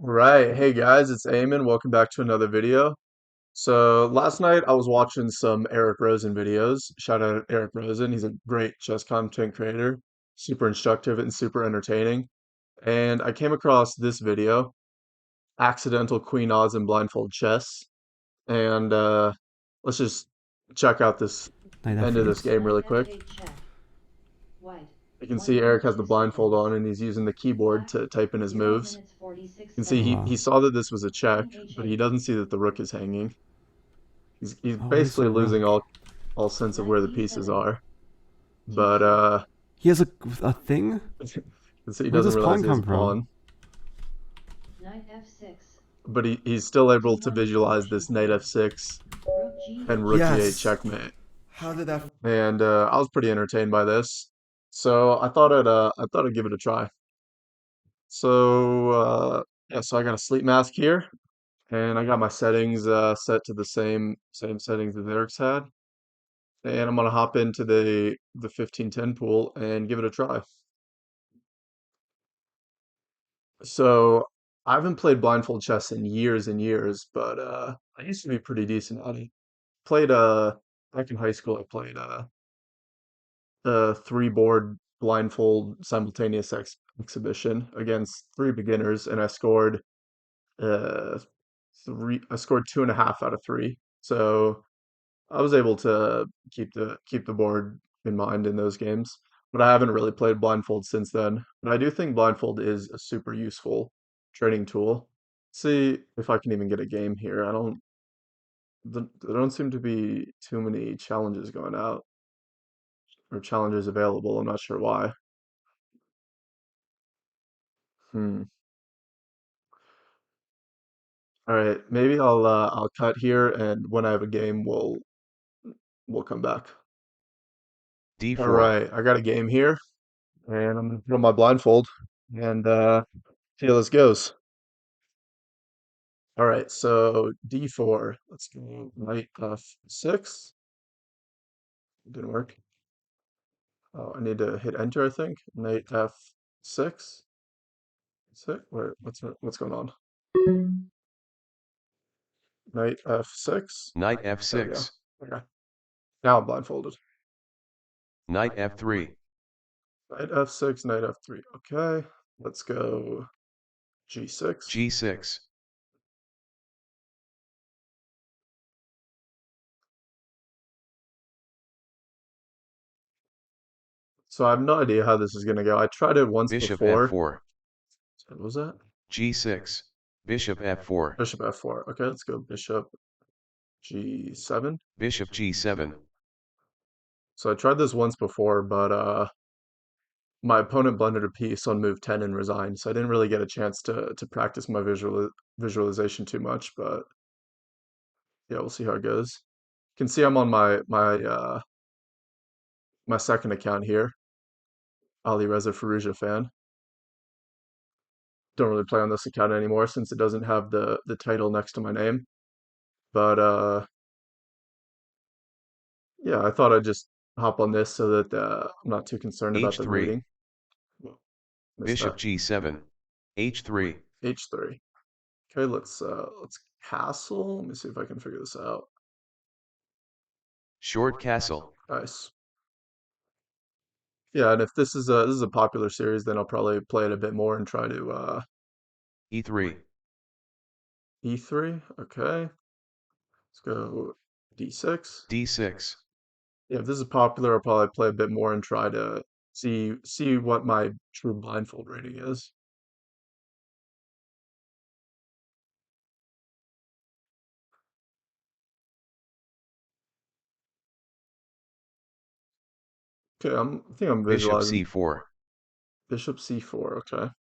Right. Hey guys, it's Eamon. Welcome back to another video. So last night I was watching some Eric Rosen videos. Shout out Eric Rosen. He's a great chess content creator, super instructive and super entertaining. And I came across this video, Accidental Queen Odds in Blindfold Chess. And let's just check out this Knight end of this f8. game Knight really quick. f8 check. White. You can see 1 Eric minute has the 6 blindfold seconds. on and he's using the keyboard Black. to type in his 0 moves. minutes 46 You can see Oh seconds. he wow. saw that this was a check, King but he h8. doesn't see that the rook is hanging. He's Oh, where's basically the losing rook? all sense of Knight where the pieces d7. are. But g2. He has a thing? so he Where'd doesn't this realize pawn he has come a from? pawn. Knight f6. But he's still able to d1 visualize this knight h4. f6 Rook and rook g8. e8 Yes! checkmate. How did that... And I was pretty entertained by this. So I thought I'd give it a try. So yeah, so I got a sleep mask here, and I got my settings set to the same settings that Eric's had. And I'm gonna hop into the 1510 pool and give it a try. So I haven't played blindfold chess in years and years, but I used to be pretty decent at it. Played back in high school. I played a three board blindfold simultaneous exhibition against three beginners, and uh I scored 2.5 out of three. So I was able to keep the board in mind in those games, but I haven't really played blindfold since then. But I do think blindfold is a super useful training tool. See if I can even get a game here. There don't seem to be too many challenges going out or challenges available. I'm not sure why. Hmm. All right, maybe I'll cut here, and when I have a game, we'll come back. All d4, right, I got a game here, and I'm gonna put on my blindfold and see how this goes. All right, so D4. Let's go knight F6. Didn't work. Oh, I need to hit enter, I think. Knight F6. Six. Wait, what's going on? Knight F6. knight There we go. f6, Okay. Now I'm blindfolded. knight f3, Knight F6, Knight F3. Okay. Let's go G6. g6, So I have no idea how this is gonna go. I tried it once bishop before. f4, What was that? g6, bishop f4, Bishop F4. Okay, let's go Bishop G7. bishop g7, So I tried this once before, but my opponent blundered a piece on move 10 and resigned, so I didn't really get a chance to practice my visualization too much, but yeah, we'll see how it goes. You can see I'm on my second account here, Ali Reza Faruja fan. Don't really play on this account anymore since it doesn't have the title next to my name. But yeah, I thought I'd just hop on this so that I'm not too concerned about the h3, routing. Whoa, missed bishop that. g7, h3, H3. Okay, let's castle. Let me see if I can figure this out. short castle, Nice. Yeah, and if this is a popular series, then I'll probably play it a bit more and try to e3, E3. Okay. Let's go D6. d6, Yeah, if this is popular, I'll probably play a bit more and try to see what my true blindfold rating is. Okay, I think I'm bishop visualizing c4, Bishop C4. Okay.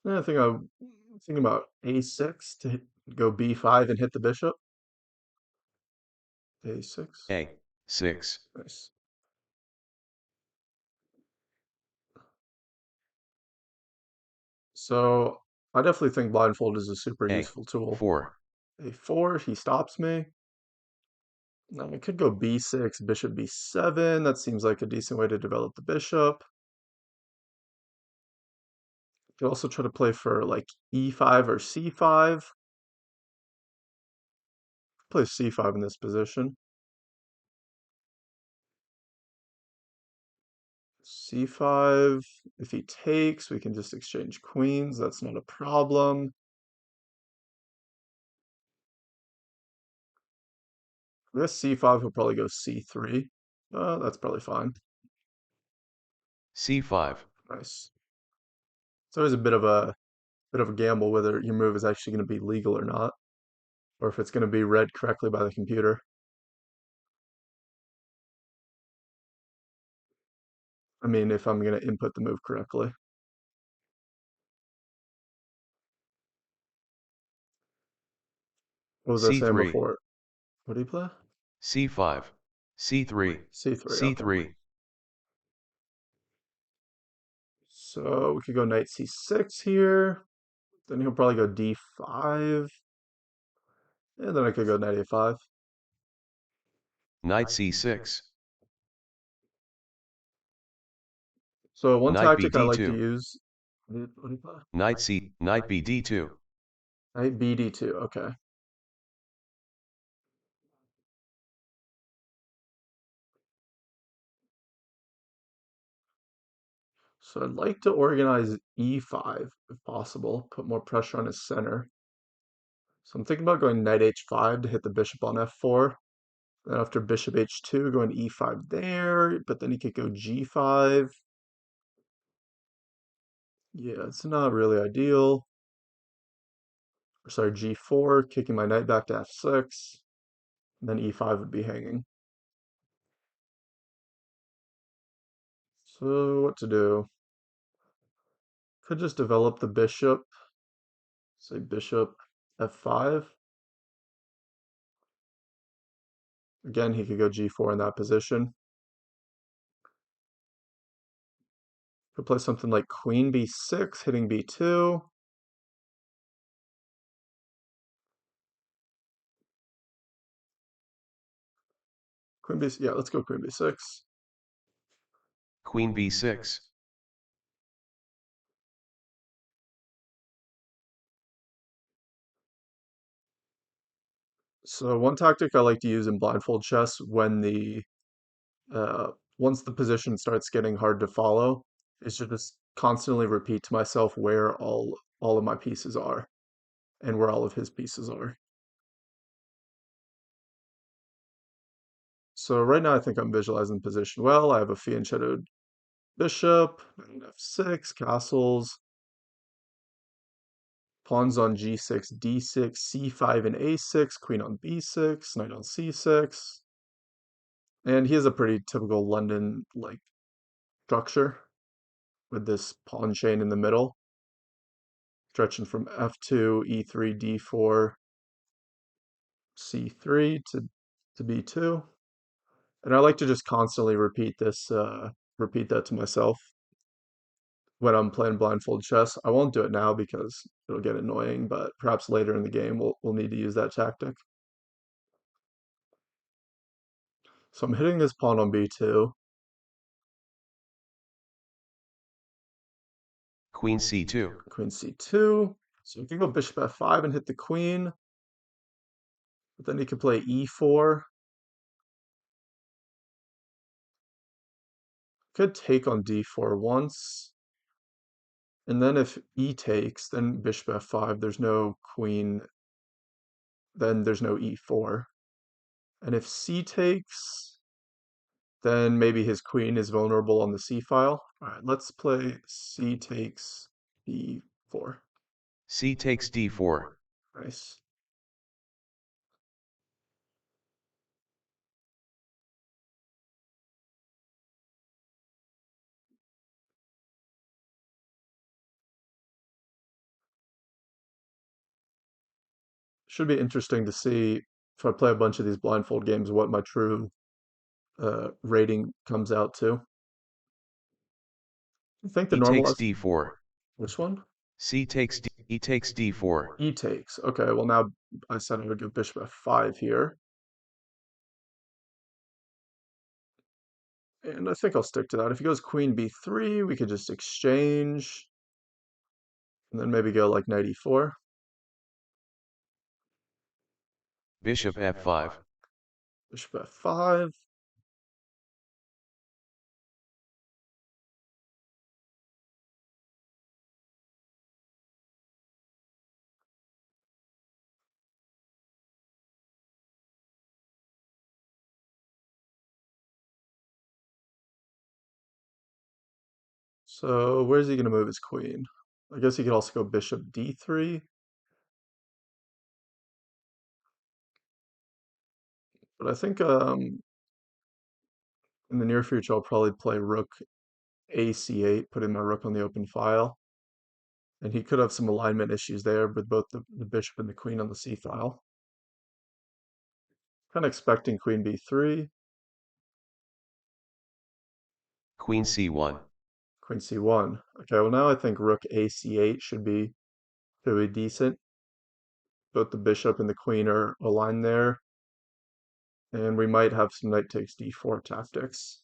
Yeah, I'm thinking about A6 to go B5 and hit the bishop. A6. a6, Nice. So I definitely think blindfold is a super useful tool. a4, A4, he stops me. Now I could go B6, bishop B7. That seems like a decent way to develop the bishop. Could also try to play for like e5 or c5. Play c5 in this position. c5. If he takes, we can just exchange queens. That's not a problem. I guess c5 will probably go c3. That's probably fine. C5. Nice. It's always a bit of a gamble whether your move is actually going to be legal or not, or if it's going to be read correctly by the computer. I mean, if I'm going to input the move correctly. What was I saying C3. before? What do you play? C5. C3. c3. Okay. C3. So we could go knight c6 here. Then he'll probably go d5. And then I could go knight a5. Knight C6. So one Knight tactic I like to BD2. use. What do you play? Knight BD2. Knight bd2. Okay. So I'd like to organize e5 if possible, put more pressure on his center. So I'm thinking about going knight h5 to hit the bishop on f4. Then after bishop h2, going e5 there, but then he could go g5. Yeah, it's not really ideal. Or sorry, g4, kicking my knight back to f6. And then e5 would be hanging. So what to do? Could just develop the bishop. Say bishop f5. Again, he could go g4 in that position. Could play something like queen b6, hitting b2. Queen b, yeah, let's go queen b6. Queen B6. So one tactic I like to use in blindfold chess when once the position starts getting hard to follow is to just constantly repeat to myself where all of my pieces are and where all of his pieces are. So right now I think I'm visualizing position well. I have a fianchettoed bishop, knight f6, castles, pawns on g6, d6, c5 and a6, queen on b6, knight on c6. And he has a pretty typical London like structure with this pawn chain in the middle, stretching from f2, e3, d4, c3 to b2. And I like to just constantly repeat that to myself when I'm playing blindfold chess. I won't do it now because it'll get annoying, but perhaps later in the game we'll need to use that tactic. So I'm hitting this pawn on b2. Queen C2. Queen c2. So you can go bishop f5 and hit the queen. But then you can play e4. Could take on d4 once. And then if e takes, then bishop f5, there's no queen, then there's no e4. And if c takes, then maybe his queen is vulnerable on the c file. All right, let's play c takes e4. C takes D4. Nice. Should be interesting to see if I play a bunch of these blindfold games, what my true rating comes out to. I think the E takes normalized, D4. which one? E takes D4. E takes. Okay, well now I said I would go bishop f5 here. And I think I'll stick to that. If he goes queen b3, we could just exchange. And then maybe go like knight e4. Bishop f5. Bishop f5. So where's he going to move his queen? I guess he could also go bishop d3. But I think in the near future I'll probably play rook ac8, putting my rook on the open file. And he could have some alignment issues there with both the bishop and the queen on the c file. Kind of expecting queen b3, Queen c1. queen c1. Okay, well now I think rook ac8 should be pretty decent. Both the bishop and the queen are aligned there. And we might have some knight takes d4 tactics.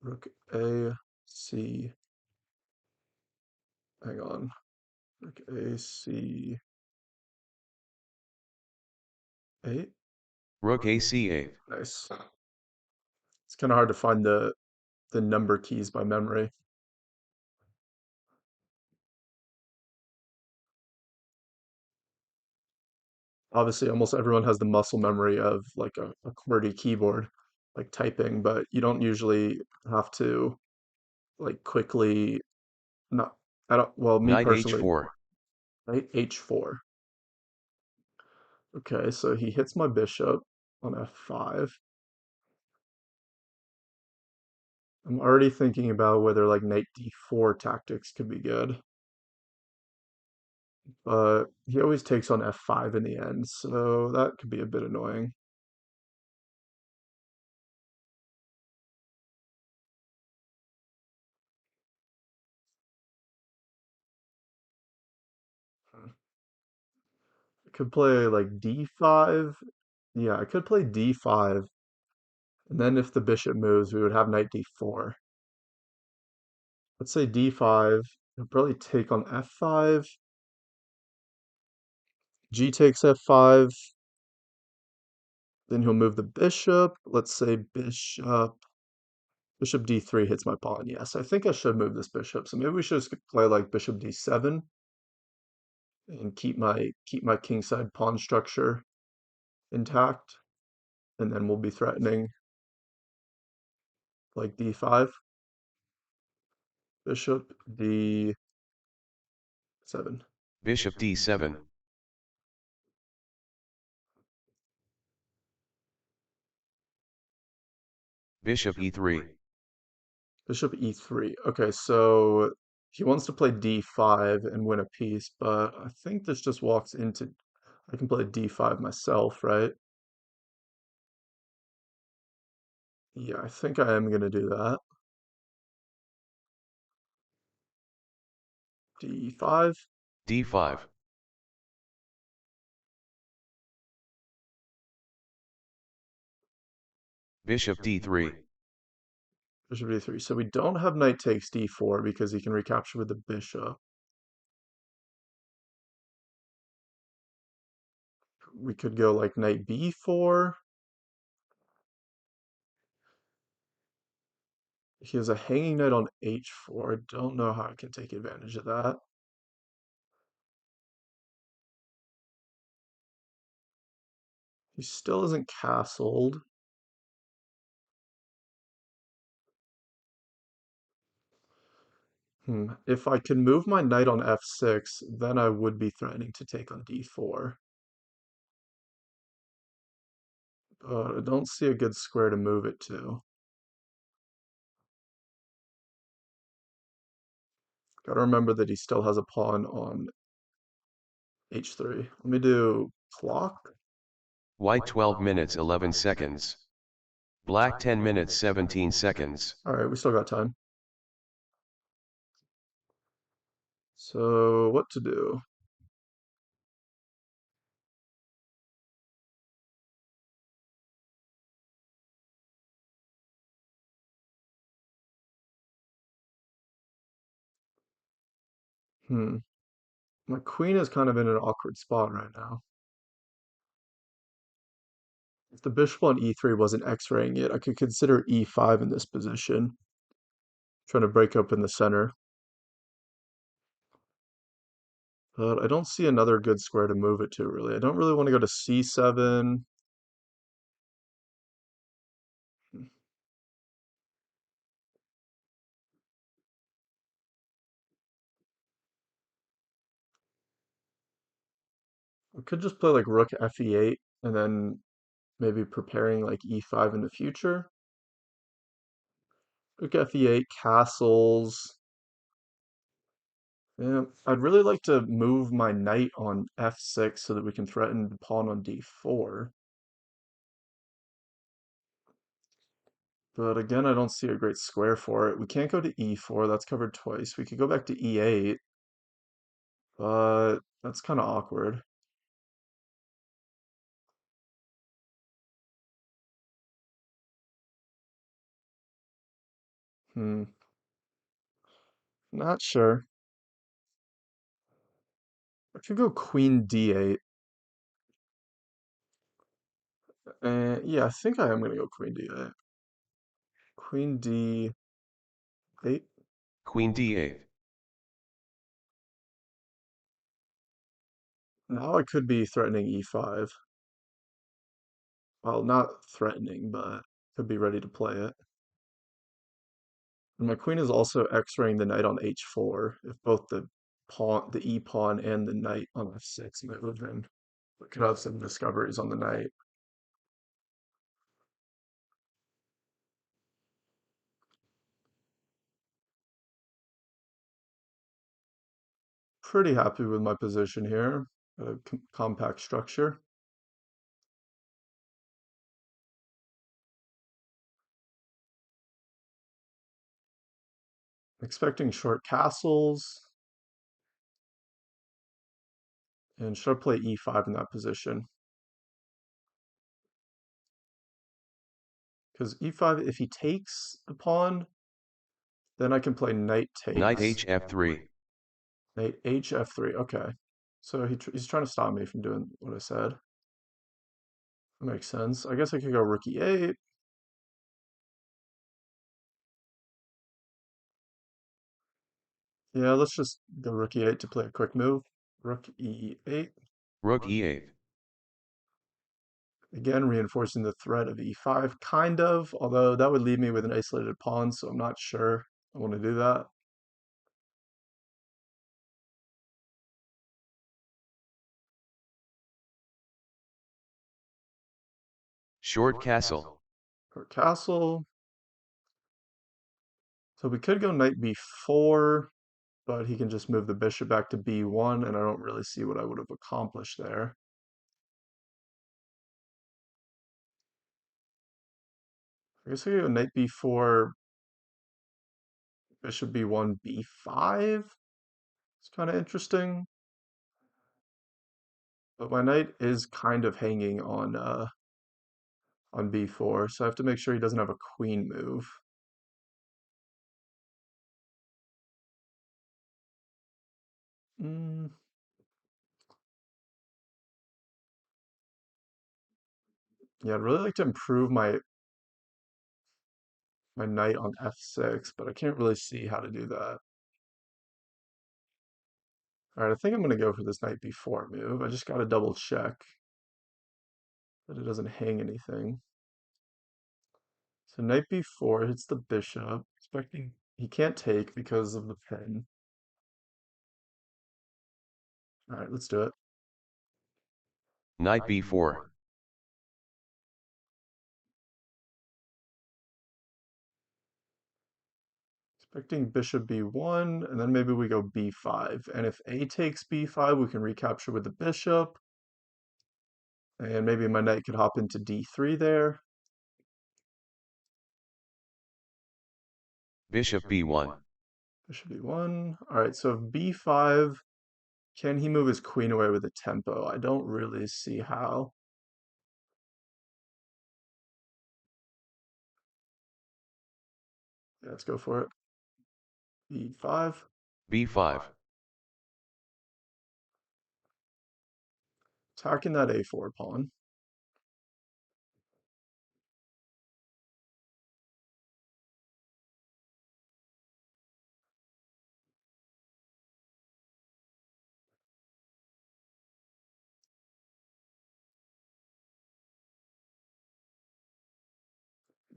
Rook a, c, hang on. Rook a, c, 8. Rook ac8. Nice. It's kind of hard to find the number keys by memory. Obviously, almost everyone has the muscle memory of like a QWERTY keyboard, like typing, but you don't usually have to like quickly not I don't well me Knight personally, h4. right? H4. Okay, so he hits my bishop on f5. I'm already thinking about whether like knight d4 tactics could be good. But he always takes on f5 in the end, so that could be a bit annoying. I could play like d5. Yeah, I could play d5, and then if the bishop moves, we would have knight d4. Let's say d5. He'll probably take on f5. G takes f5. Then he'll move the bishop. Let's say bishop d3 hits my pawn. Yes, I think I should move this bishop. So maybe we should just play like bishop d7 and keep my kingside pawn structure intact. And then we'll be threatening like d5, bishop d7. Bishop d7. Bishop e3. Bishop e3. Okay, so he wants to play d5 and win a piece, but I think this just walks into, I can play d5 myself, right? Yeah, I think I am going to do that. d5. d5. Bishop d3. Bishop d3. So we don't have knight takes d4 because he can recapture with the bishop. We could go like knight b4. He has a hanging knight on h4. I don't know how I can take advantage of that. He still isn't castled. If I can move my knight on f6, then I would be threatening to take on d4. But I don't see a good square to move it to. Gotta remember that he still has a pawn on h3. Let me do clock. White 12 minutes 11 seconds. Black 10 minutes 17 seconds. All right, we still got time. So what to do? Hmm. My queen is kind of in an awkward spot right now. If the bishop on e3 wasn't x-raying it, I could consider e5 in this position, trying to break open the center. But I don't see another good square to move it to, really. I don't really want to go to c7. I could just play like rook fe8 and then maybe preparing like e5 in the future. Rook fe8, castles. Yeah, I'd really like to move my knight on f6 so that we can threaten the pawn on d4. But again, I don't see a great square for it. We can't go to e4, that's covered twice. We could go back to e8, but that's kind of awkward. Hmm, not sure. I could go queen d8. Yeah, I think I am going to go queen d8. Queen d8. Queen d8. Now I could be threatening e5. Well, not threatening, but could be ready to play it. And my queen is also x-raying the knight on h4. If both the e pawn and the knight on f6 move, then we could have some discoveries on the knight. Pretty happy with my position here. A compact structure. Expecting short castles. And should I play e5 in that position? Because e5, if he takes the pawn, then I can play knight Knight takes. hf3. Knight hf3. Okay. So he's trying to stop me from doing what I said. That makes sense. I guess I could go rook e8. Yeah, let's just go rook e8 to play a quick move. Rook e8. Rook e8. Again, reinforcing the threat of e5, kind of, although that would leave me with an isolated pawn, so I'm not sure I want to do that. Short castle. For castle. So we could go knight b4, but he can just move the bishop back to b1, and I don't really see what I would have accomplished there. I guess I go knight b4, bishop b1, b5. It's kind of interesting. But my knight is kind of hanging on b4, so I have to make sure he doesn't have a queen move. Mm, yeah, I'd really like to improve my knight on f6, but I can't really see how to do that. All right, I think I'm going to go for this knight b4 move. I just got to double check that it doesn't hang anything. So knight b4 hits the bishop, expecting he can't take because of the pin. All right, let's do it. Knight b4. Expecting bishop b1, and then maybe we go b5. And if a takes b5, we can recapture with the bishop. And maybe my knight could hop into d3 there. Bishop b1. Bishop b1. All right, so if b5, can he move his queen away with a tempo? I don't really see how. Yeah, let's go for it. b5. b5. Attacking that a4 pawn.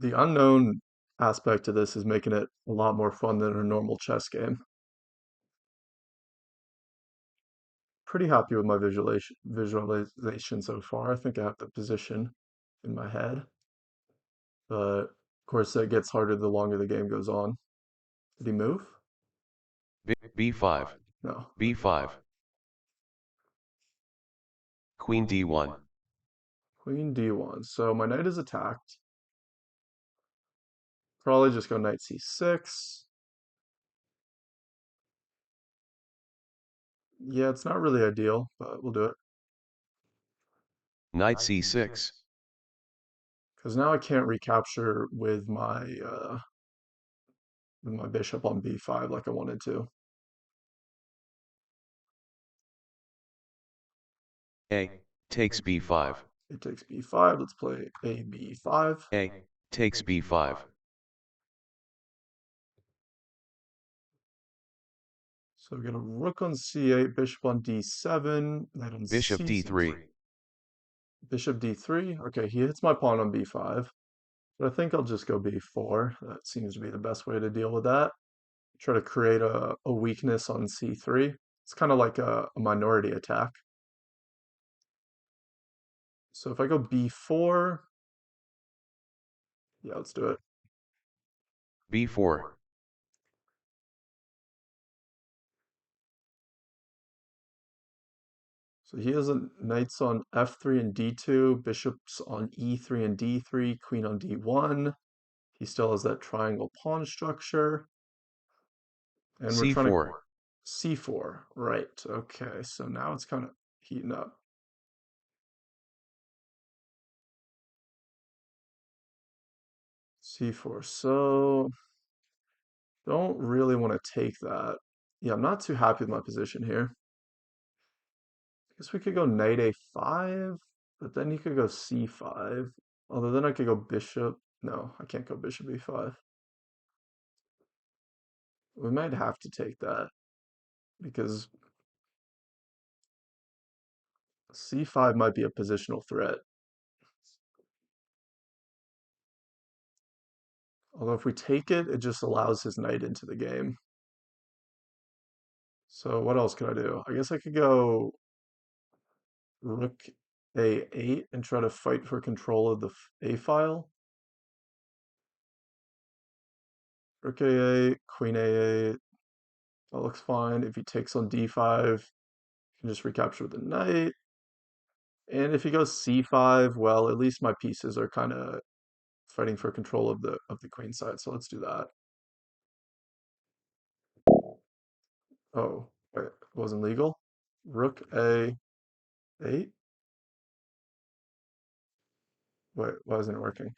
The unknown aspect to this is making it a lot more fun than a normal chess game. Pretty happy with my visualization so far. I think I have the position in my head, but of course that gets harder the longer the game goes on. Did he move? B5, No. B5, Queen D1, Queen D1. So my knight is attacked. Probably just go knight C6. Yeah, it's not really ideal, but we'll do it. Knight C6, Because now I can't recapture with my bishop on B5 like I wanted to. A, takes B5, It takes B5. Let's play a B5. A, takes B5, So we got a rook on C8, bishop on D7, knight on Bishop C6. D3, Bishop D3. Okay, he hits my pawn on B5. But I think I'll just go B4. That seems to be the best way to deal with that. Try to create a weakness on C3. It's kind of like a minority attack. So if I go B4, yeah, let's do it. B4, So he has knights on F3 and D2, bishops on E3 and D3, queen on D1. He still has that triangle pawn structure. And we're trying to C4, C4, right? Okay, so now it's kind of heating up. C4. So don't really want to take that. Yeah, I'm not too happy with my position here. I guess we could go knight A5, but then you could go C5. Although then I could go bishop. No, I can't go bishop E5. We might have to take that because C5 might be a positional threat. Although if we take it, it just allows his knight into the game. So what else could I do? I guess I could go rook A8 and try to fight for control of the A file. Rook A8, queen A8. That looks fine. If he takes on D5, you can just recapture the knight. And if he goes C5, well, at least my pieces are kind of fighting for control of the queen side. So let's do that. Oh, wait, it wasn't legal. Rook A8. Wait, why isn't it working?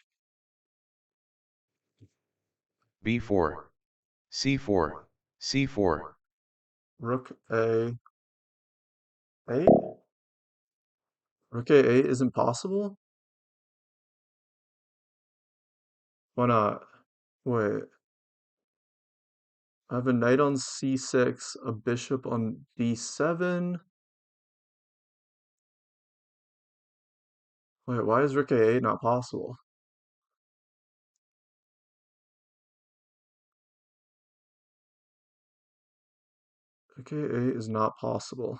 B4, C4, C4, Rook A8. Rook A8 isn't possible? Why not? Wait, I have a knight on C6, a bishop on D7. Wait, why is Rook A8 not possible? Rook A8 is not possible.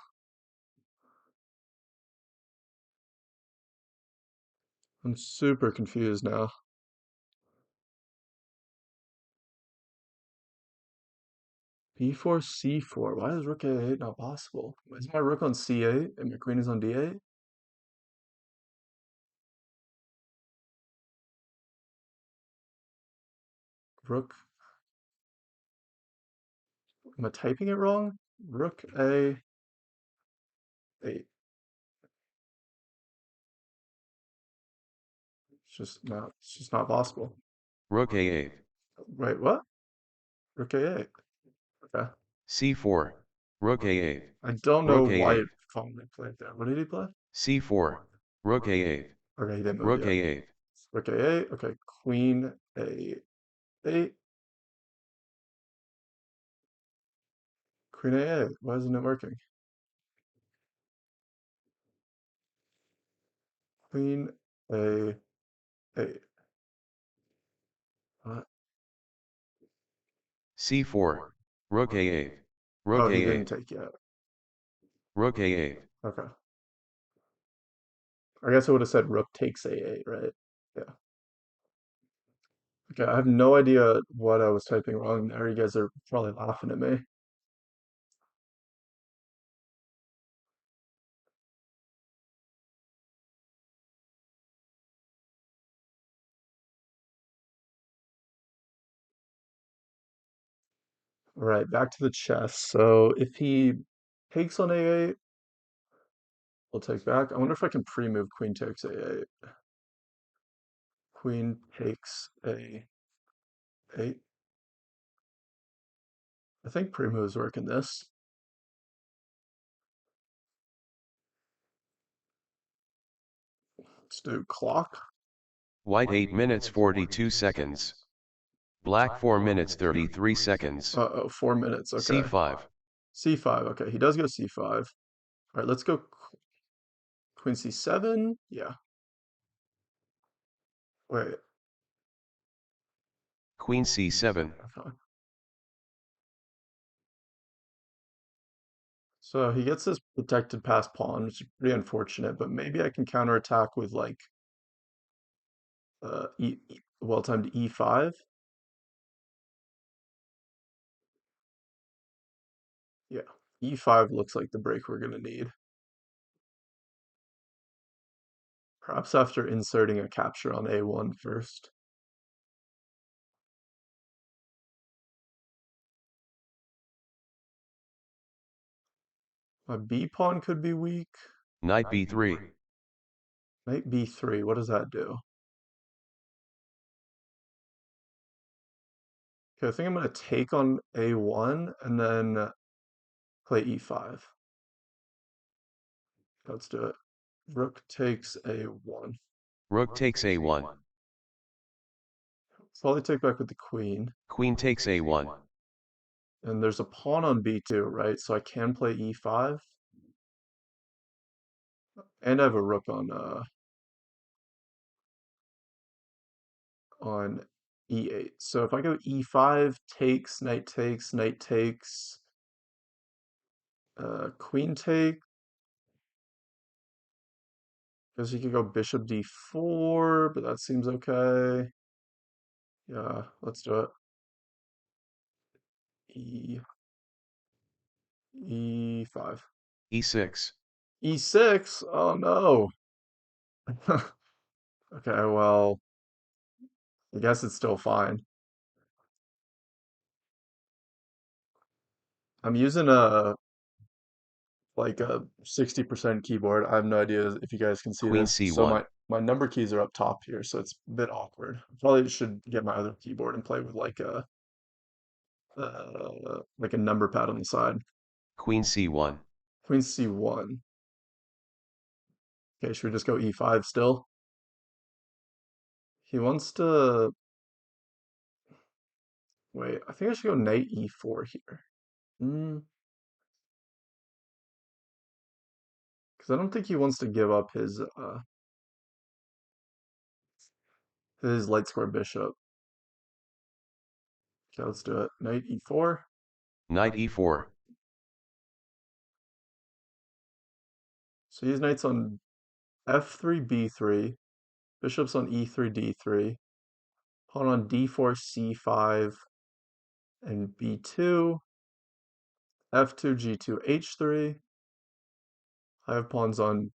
I'm super confused now. B4, C4. Why is Rook A8 not possible? Is my rook on C8 and my queen is on D8? Rook. Am I typing it wrong? Rook A8. It's just not possible. Rook A8, Wait, what? Rook A8. Okay. C4, Rook A8, I don't know Rook why A8, it finally played there. What did he play? C4. Rook A8. Okay, he didn't move Rook yet. A8. Rook A8. Okay, Queen A8. Queen A8. Why isn't it working? Queen A8. What? C4. Rook A8. Rook Oh, he didn't A8. take yet. Rook A8. Okay. I guess I would have said rook takes A8, right? Yeah. Okay, I have no idea what I was typing wrong there. You guys are probably laughing at me. All right, back to the chess. So if he takes on A8, we'll take back. I wonder if I can pre-move queen takes A8. Queen takes A8. I think pre-moves work in this. Let's do clock. White 8 minutes 42 seconds. Black 4 minutes 33 seconds. Uh-oh, 4 minutes. Okay. C5. C5. Okay, he does go C5. All right, let's go queen C7. Yeah. Wait. Queen C7. Okay. So he gets this protected pass pawn, which is pretty unfortunate, but maybe I can counterattack with like well-timed E5. Yeah, E5 looks like the break we're gonna need. Perhaps after inserting a capture on A1 first. My B pawn could be weak. Knight B3. Knight B3, what does that do? Okay, I think I'm gonna take on A1 and then play E5. Let's do it. Rook takes A1. Rook takes A1. Probably take back with the queen. Queen takes A1. And there's a pawn on B2, right? So I can play E5. And I have a rook on E8. So if I go E5, knight takes, queen take. Guess you could go bishop D4, but that seems okay. Yeah, let's do it. E E5. E6. E6? Oh no. Okay, well, I guess it's still fine. I'm using a like a 60% keyboard. I have no idea if you guys can see Queen this. So C1. my number keys are up top here, so it's a bit awkward. Probably should get my other keyboard and play with like a number pad on the side. Queen C1. Queen C1. Okay, should we just go E5 still? He wants to wait. I think I should go knight E4 here. Because I don't think he wants to give up his light square bishop. Okay, let's do it. Knight E4. Knight E4. So he's knights on F3, B3, bishops on E3, D3, pawn on D4, C5, and B2, F2, G2, H3. I have pawns on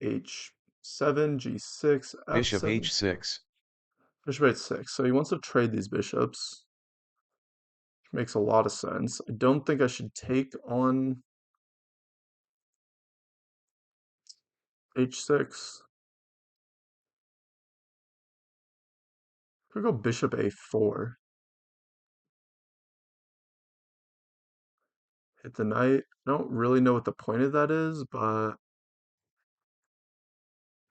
H7, G6, Bishop F7, H6. bishop H6. So he wants to trade these bishops, which makes a lot of sense. I don't think I should take on H6. Could go bishop A4. Hit the knight. I don't really know what the point of that is, but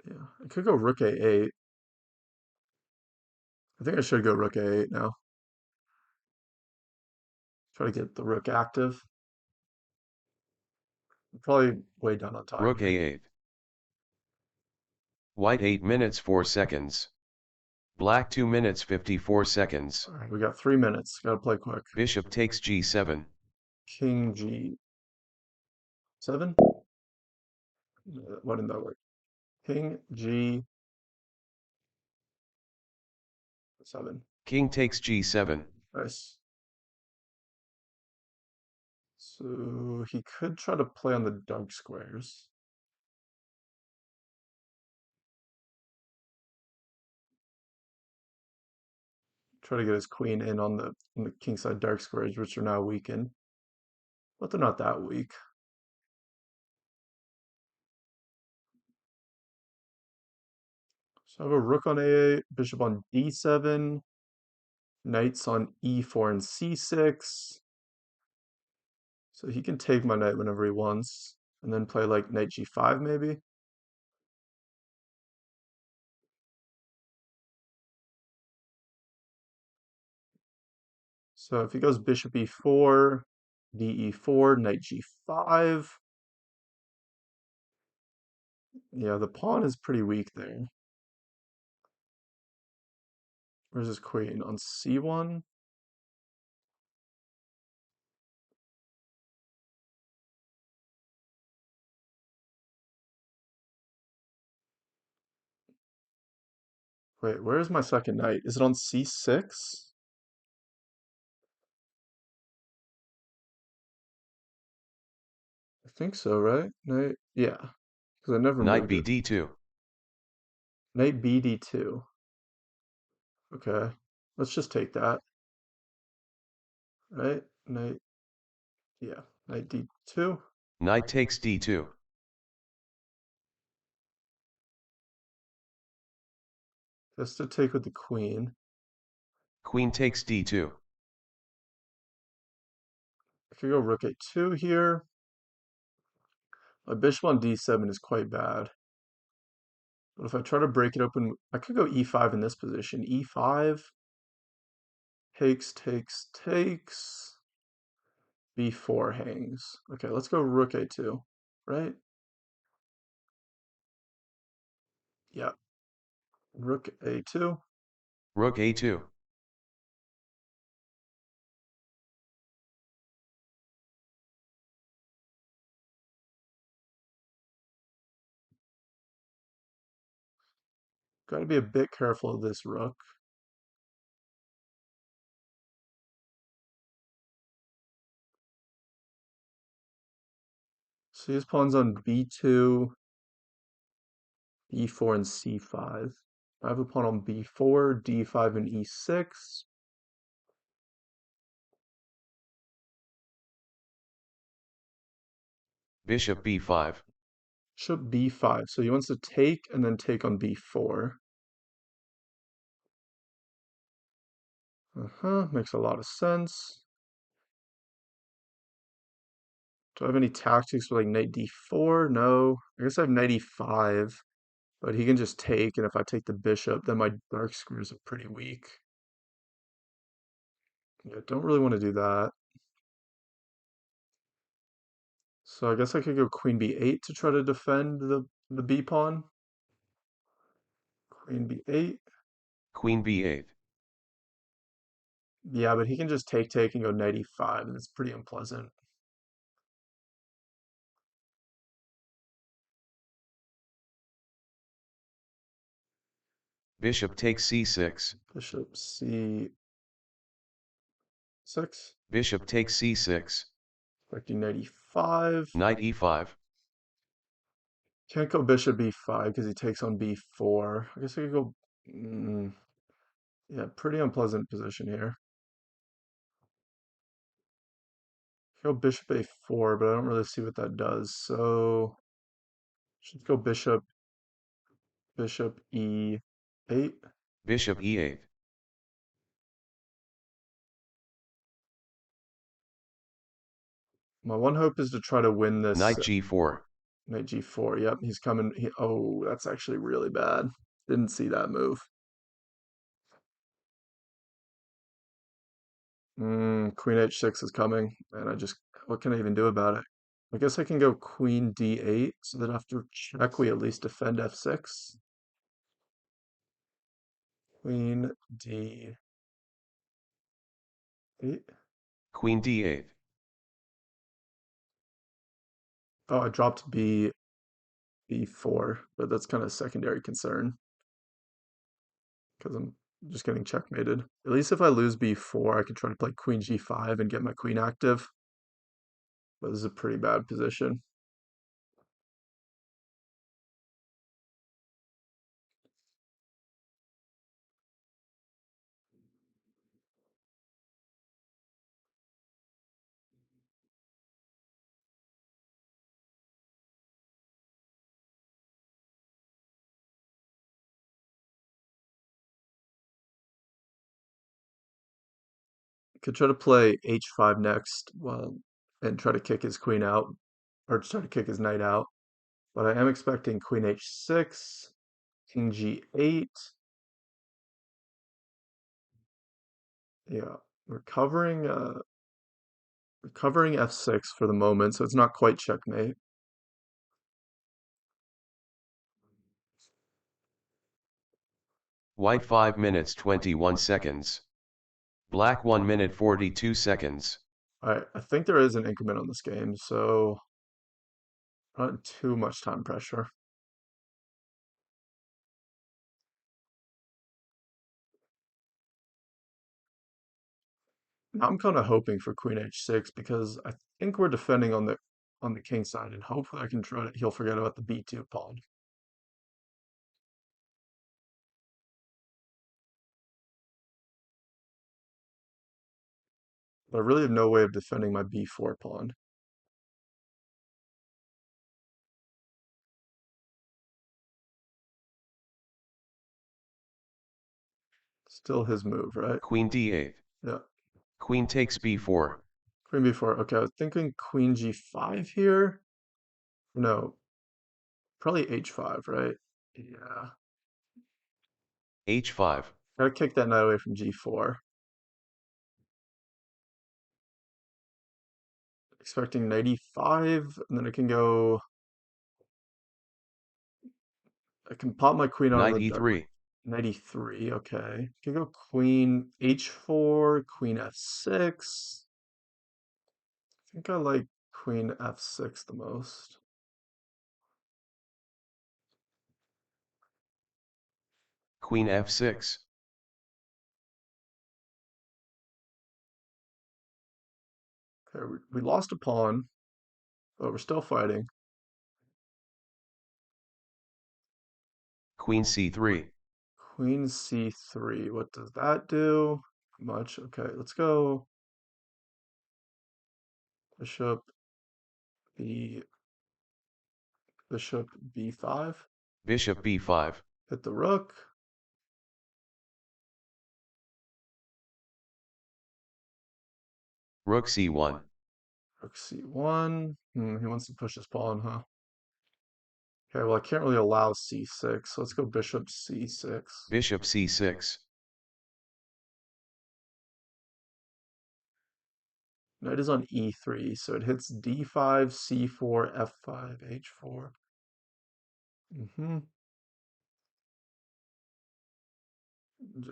Yeah, I could go rook a8. I think I should go rook a8 now. Try to get the rook active. Probably way down on time Rook here. a8. White 8 minutes 4 seconds. Black 2 minutes 54 seconds. All right, we got 3 minutes. Gotta play quick. Bishop takes g7. King g7. Why didn't that work? King g7. King takes g7. Nice. So he could try to play on the dark squares. Try to get his queen in on the kingside dark squares, which are now weakened. But they're not that weak. So I have a rook on a8, bishop on d7, knights on e4 and c6. So he can take my knight whenever he wants, and then play like knight g5 maybe. So if he goes bishop e4, de4, knight g5. Yeah, the pawn is pretty weak there. Where's his queen? On c1? Wait, where is my second knight? Is it on c6? I think so, right? Knight, yeah, because I never Knight moved b it. d2. Knight bd2. Okay, let's just take that, right? Knight, yeah, knight d2. Knight takes d2. Just to take with the queen. Queen takes d2. I could go rook a2 here. My bishop on d7 is quite bad. But if I try to break it open, I could go e5 in this position. e5, takes. b4 hangs. Okay, let's go rook a2, right? Yeah, rook a2. Rook a2. Got to be a bit careful of this rook. So his pawn's on b2, e4, and c5. I have a pawn on b4, d5, and e6. Bishop b5. Bishop b5. So he wants to take and then take on b4. Makes a lot of sense. Do I have any tactics for like knight d4? No. I guess I have knight e5, but he can just take, and if I take the bishop, then my dark squares are pretty weak. Yeah, don't really want to do that. So I guess I could go queen b8 to try to defend the b pawn. Queen b8. Queen b8. Yeah, but he can just take and go knight e5, and it's pretty unpleasant. Bishop takes c6. Bishop c6. Bishop takes c6. Expecting knight e5. Knight e5. Can't go bishop b5 because he takes on b4. I guess I could go. Yeah, pretty unpleasant position here. Go bishop a4, but I don't really see what that does. So should go bishop e8. Bishop e8. My one hope is to try to win this. Knight g4. Knight g4. Yep, he's coming. Oh, that's actually really bad. Didn't see that move. Queen h6 is coming, and what can I even do about it? I guess I can go queen d8, so that after check, we at least defend f6. Queen d8. Queen d8. Oh, I dropped b4, but that's kind of a secondary concern because I'm just getting checkmated. At least if I lose b4, I can try to play queen g5 and get my queen active. But this is a pretty bad position. Could try to play h5 next, well, and try to kick his queen out, or try to kick his knight out. But I am expecting queen h6, king g8. Yeah, we're covering f6 for the moment, so it's not quite checkmate. White 5 minutes 21 seconds. Black 1 minute 42 seconds. Alright, I think there is an increment on this game, so not too much time pressure. Now I'm kind of hoping for queen h6 because I think we're defending on the king side, and hopefully I can try to he'll forget about the b2 pawn. But I really have no way of defending my b4 pawn. Still his move, right? Queen d8. Yeah. Queen takes b4. Queen b4. Okay, I was thinking queen g5 here. No, probably h5, right? Yeah. h5. Gotta kick that knight away from g4. Expecting knight e5, and then I can pop my queen out on Knight the dark. e3. Knight e3, okay. Can go queen h4, queen f6. I think I like queen f6 the most. Queen f6. Okay, we lost a pawn, but we're still fighting. Queen c3. Queen c3, what does that do? Much. Okay, let's go bishop b bishop b5. Bishop b5. Hit the rook. Rook c1. Rook c1. He wants to push his pawn, huh? Okay, well I can't really allow c6, so let's go bishop c6. Bishop c6. Knight is on e3, so it hits d5, c4, f5, h4.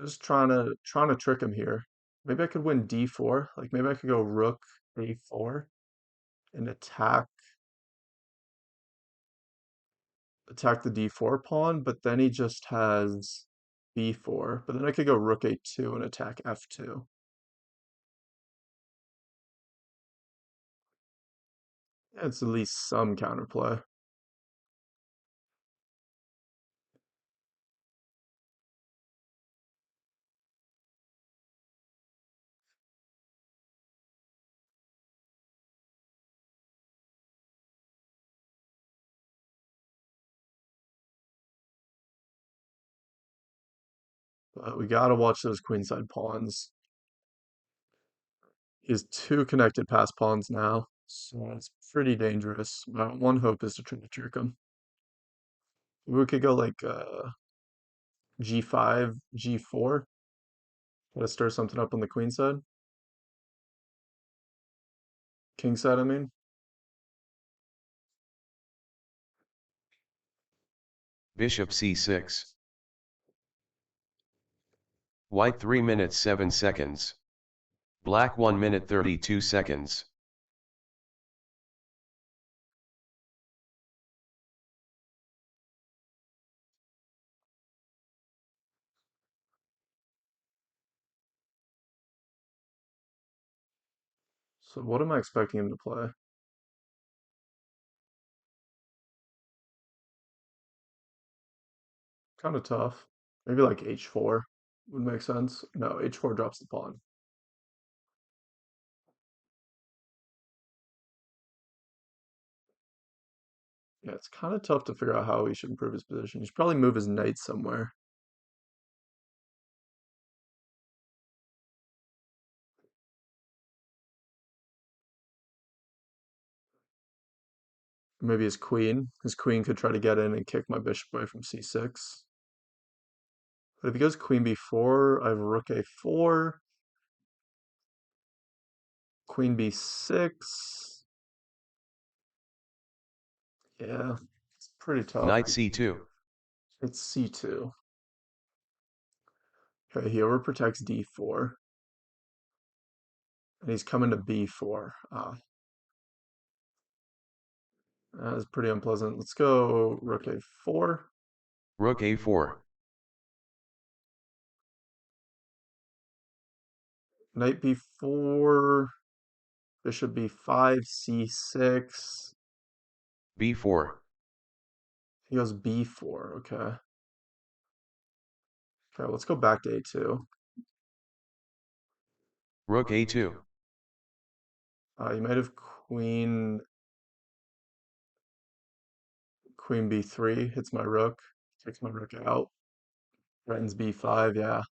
Just trying to trick him here. Maybe I could win d4. Like maybe I could go rook a4 and attack the d4 pawn, but then he just has b4. But then I could go rook a2 and attack f2. It's at least some counterplay. But we gotta watch those queenside pawns. He has two connected pass pawns now, So it's pretty dangerous. My one hope is to try to trick him. We could go like G5, G4. Try to stir something up on the queen side. King side, I mean. Bishop c6. White 3 minutes 7 seconds. Black 1 minute 32 seconds. So what am I expecting him to play? Kind of tough. Maybe like H4 would make sense. No, H4 drops the pawn. Yeah, it's kind of tough to figure out how he should improve his position. He should probably move his knight somewhere. Maybe his queen. His queen could try to get in and kick my bishop away from c6. But if he goes queen b4, I have rook a4, queen b6. Yeah, it's pretty tough. Knight c2. It's c2. Okay, he overprotects d4. And he's coming to b4. That is pretty unpleasant. Let's go rook a4. Rook a4. Knight b4. Bishop b5, c6. b4. He goes b4. Okay. Okay, let's go back to a2. Rook a2. You might have queen b3 hits my rook, takes my rook out, threatens b5. Yeah,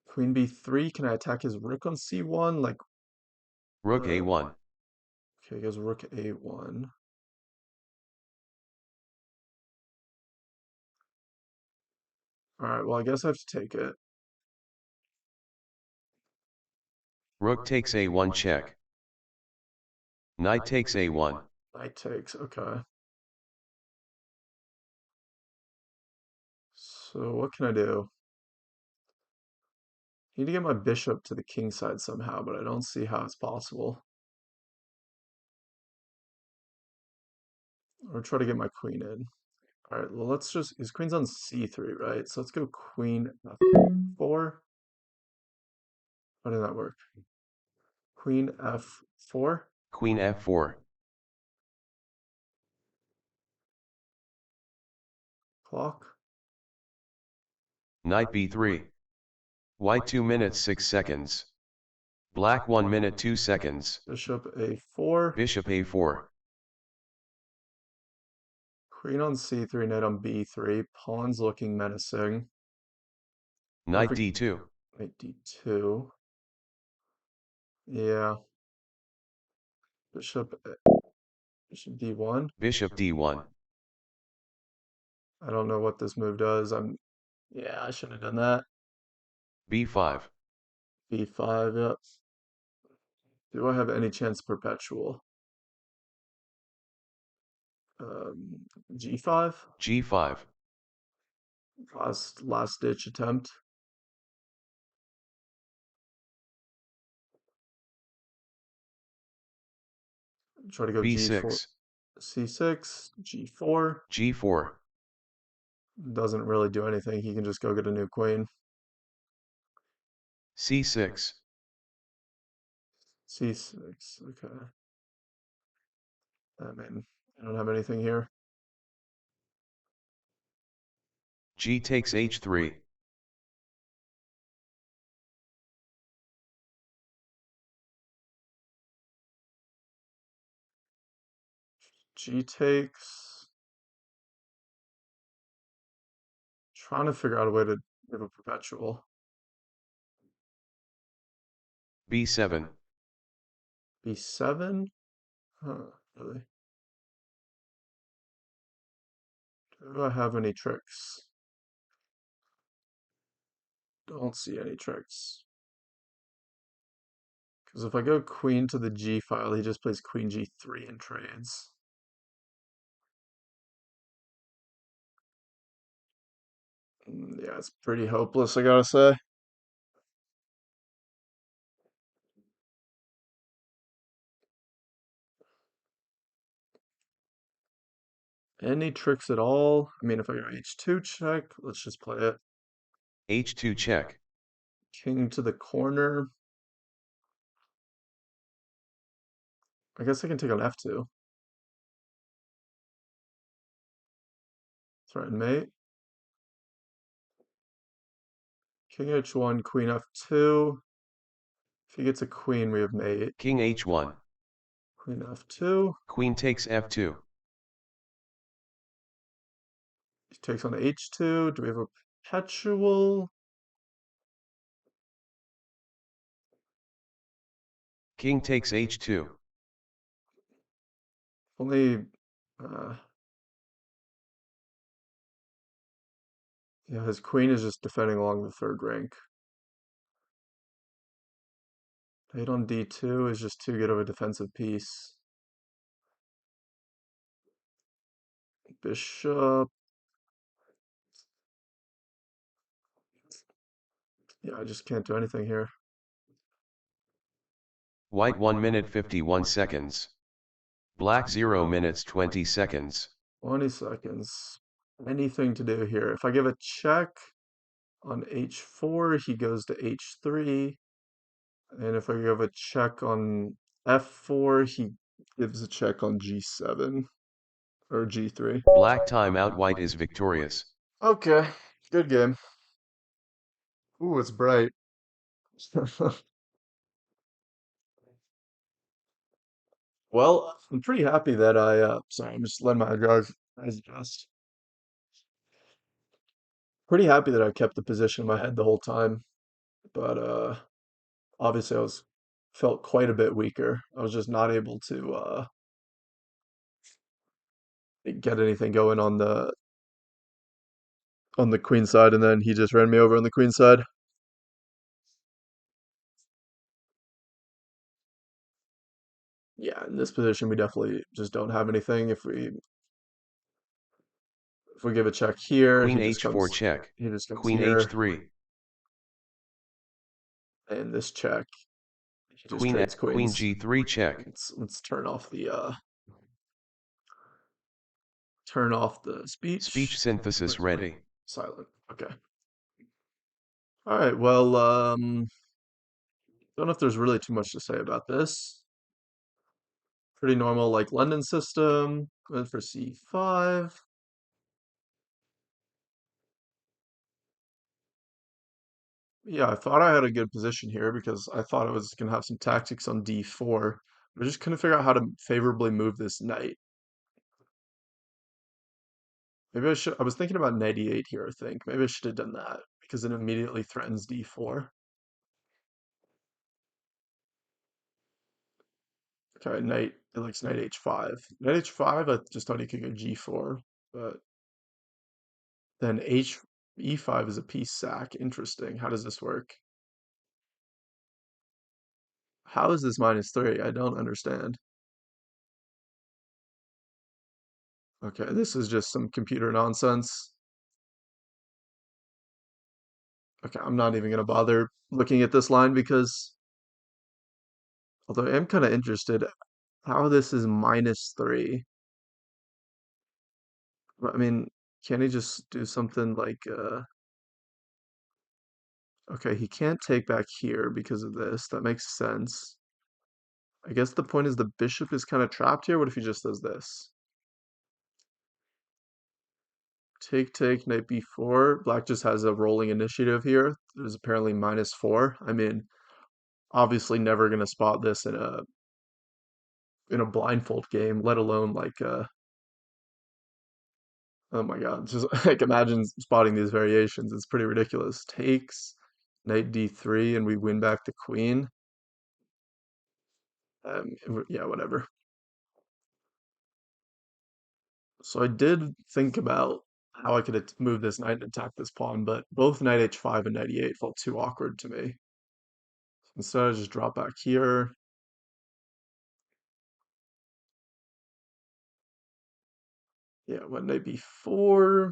queen b3. Can I attack his rook on c1? Like, Rook a1. okay, he goes rook a1. All right, well, I guess I have to take it. Rook takes a1 check. Knight takes a1. Knight takes. Okay. So what can I do? I need to get my bishop to the king side somehow, but I don't see how it's possible. Or try to get my queen in. All right, well, let's just, his queen's on c3, right? So let's go queen f4. How did that work? Queen f4. Queen f4. Clock. Knight b3. White 2 minutes 6 seconds. Black 1 minute 2 seconds. Bishop a4. Bishop a4. Queen on c3, knight on b3. Pawn's looking menacing. Knight Perfect. d2. Knight d2. Yeah. Bishop, bishop d1. Bishop d1. I don't know what this move does. Yeah, I shouldn't have done that. b5. b5, yep. Do I have any chance perpetual? G5? g5. Last ditch attempt. Try to go G4. b6. C6, G4. g4. Doesn't really do anything. He can just go get a new queen. c6. C6, okay. I mean, I don't have anything here. G takes h3. G takes. Trying to figure out a way to give a perpetual. b7. B7? Huh, really? Do I have any tricks? Don't see any tricks. Because if I go queen to the G file, he just plays queen G3 and trades. Yeah, it's pretty hopeless, I gotta say. Any tricks at all? I mean, if I go H2 check, let's just play it. H2 check. King to the corner. I guess I can take on F2. Threaten mate. King H1, queen F2. If he gets a queen, we have mate. King H1. Queen F2. Queen takes F2. He takes on H2. Do we have a perpetual? King takes H2. Only, uh, yeah, his queen is just defending along the third rank. Knight on D2 is just too good of a defensive piece. Bishop. Yeah, I just can't do anything here. White 1 minute 51 seconds. Black 0 minutes 20 seconds. 20 seconds. Anything to do here. If I give a check on H4, he goes to H3. And if I give a check on F4, he gives a check on G7 or G3. Black timeout. White is victorious. Okay, good game. Ooh, it's bright. Well, I'm pretty happy that sorry, I'm just letting my eyes adjust. Pretty happy that I kept the position in my head the whole time, but obviously felt quite a bit weaker. I was just not able to get anything going on the queen side, and then he just ran me over on the queen side. Yeah, in this position we definitely just don't have anything. If we give a check here, Queen H4 check. he just comes Queen here, H3. and this check, he just Queen trades Queen queens. G3 check. Let's turn off the Speech speech. synthesis ready. Silent. Okay. All right. Well, don't know if there's really too much to say about this. Pretty normal, like London system. Went for C5. Yeah, I thought I had a good position here because I thought I was gonna have some tactics on D4. I just couldn't figure out how to favorably move this knight. Maybe I was thinking about knight E8 here, I think. Maybe I should have done that because it immediately threatens D4. Okay, it likes knight H5. Knight H5, I just thought he could go G4, but then E5 is a piece sack. Interesting. How does this work? How is this -3? I don't understand. Okay, this is just some computer nonsense. Okay, I'm not even gonna bother looking at this line because although I am kind of interested how this is -3. I mean, can he just do something like okay, he can't take back here because of this. That makes sense. I guess the point is the bishop is kind of trapped here. What if he just does this? Take, knight b4. Black just has a rolling initiative here. There's apparently -4. I mean, obviously never gonna spot this in a blindfold game, let alone like oh my God, just like imagine spotting these variations. It's pretty ridiculous. Takes, knight d3, and we win back the queen. Yeah, whatever. So I did think about how I could move this knight and attack this pawn, but both knight h5 and knight e8 felt too awkward to me. Instead, I just drop back here. Yeah, when knight b4.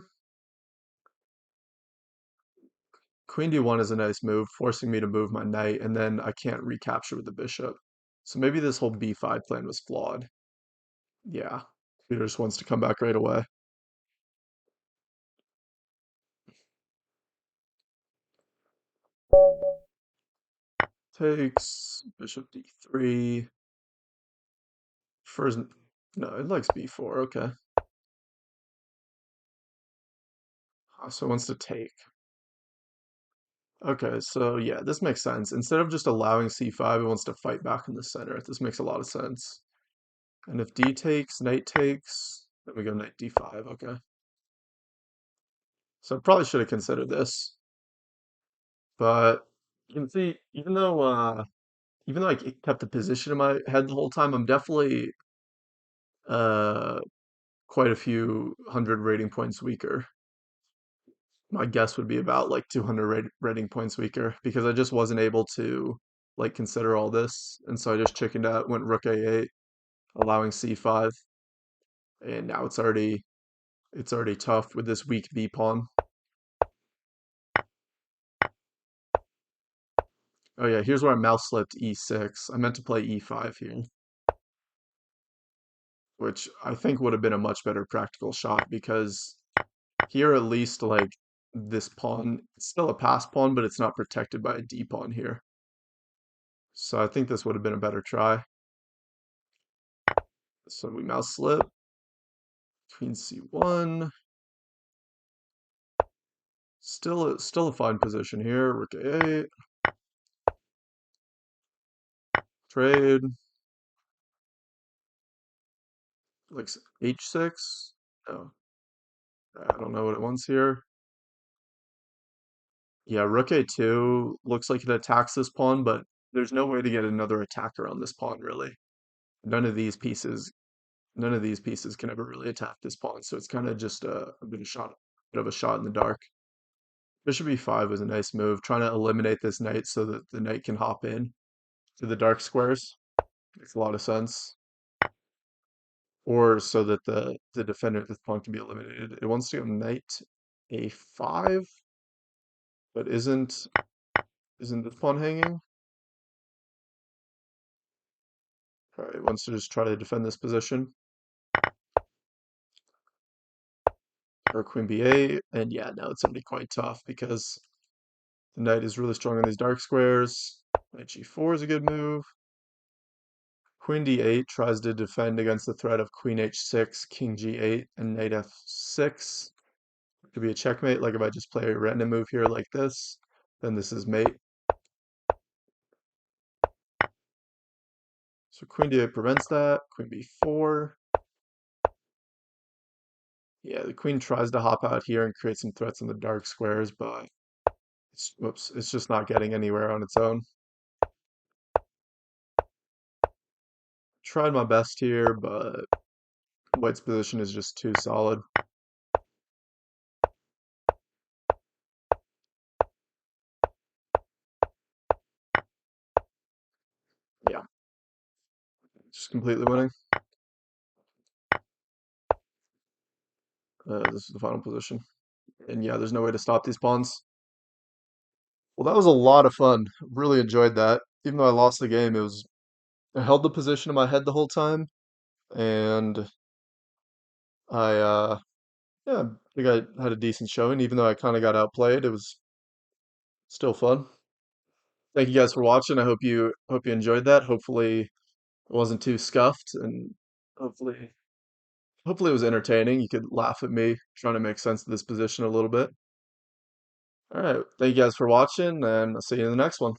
Queen d1 is a nice move, forcing me to move my knight, and then I can't recapture with the bishop. So maybe this whole b5 plan was flawed. Yeah, Peter just wants to come back right away. Takes, bishop d3. First, no, it likes b4, okay. So it wants to take. Okay, so yeah, this makes sense. Instead of just allowing c5, it wants to fight back in the center. This makes a lot of sense. And if d takes, knight takes, then we go knight d5, okay. So I probably should have considered this. But you can see, even though I kept the position in my head the whole time, I'm definitely uh quite a few hundred rating points weaker. My guess would be about like 200 rating points weaker because I just wasn't able to like consider all this, and so I just chickened out, went rook a8, allowing c5, and now it's already tough with this weak b pawn. Oh yeah, here's where I mouse slipped e6. I meant to play e5 here, which I think would have been a much better practical shot because here at least like this pawn, it's still a pass pawn, but it's not protected by a d pawn here. So I think this would have been a better try. So we mouse slip, queen c1. Still a fine position here. Rook a8. Trade. Like h6. No, I don't know what it wants here. Yeah, rook a2 looks like it attacks this pawn, but there's no way to get another attacker on this pawn, really. None of these pieces, none of these pieces can ever really attack this pawn, so it's kind of just bit of a shot in the dark. Bishop e5 was a nice move, trying to eliminate this knight so that the knight can hop in to the dark squares. Makes a lot of sense. Or so that the defender at this pawn can be eliminated. It wants to go knight a5, but isn't this pawn hanging? All right, it wants to just try to defend this position. Or queen b8, and yeah, now it's gonna be quite tough because the knight is really strong on these dark squares. Knight g4 is a good move. Queen d8 tries to defend against the threat of queen h6, king g8, and knight f6. Could be a checkmate, like if I just play a random move here like this, then this is mate. So queen d8 prevents that. Queen b4. Yeah, the queen tries to hop out here and create some threats in the dark squares, but it's just not getting anywhere on its own. Tried my best here, but white's position is just too solid. Yeah, just completely winning. This is the final position. And yeah, there's no way to stop these pawns. Well, that was a lot of fun. Really enjoyed that. Even though I lost the game, I held the position in my head the whole time, and I yeah, I think I had a decent showing. Even though I kind of got outplayed, it was still fun. Thank you guys for watching. I hope you enjoyed that. Hopefully it wasn't too scuffed, and hopefully hopefully it was entertaining. You could laugh at me trying to make sense of this position a little bit. All right. Thank you guys for watching, and I'll see you in the next one.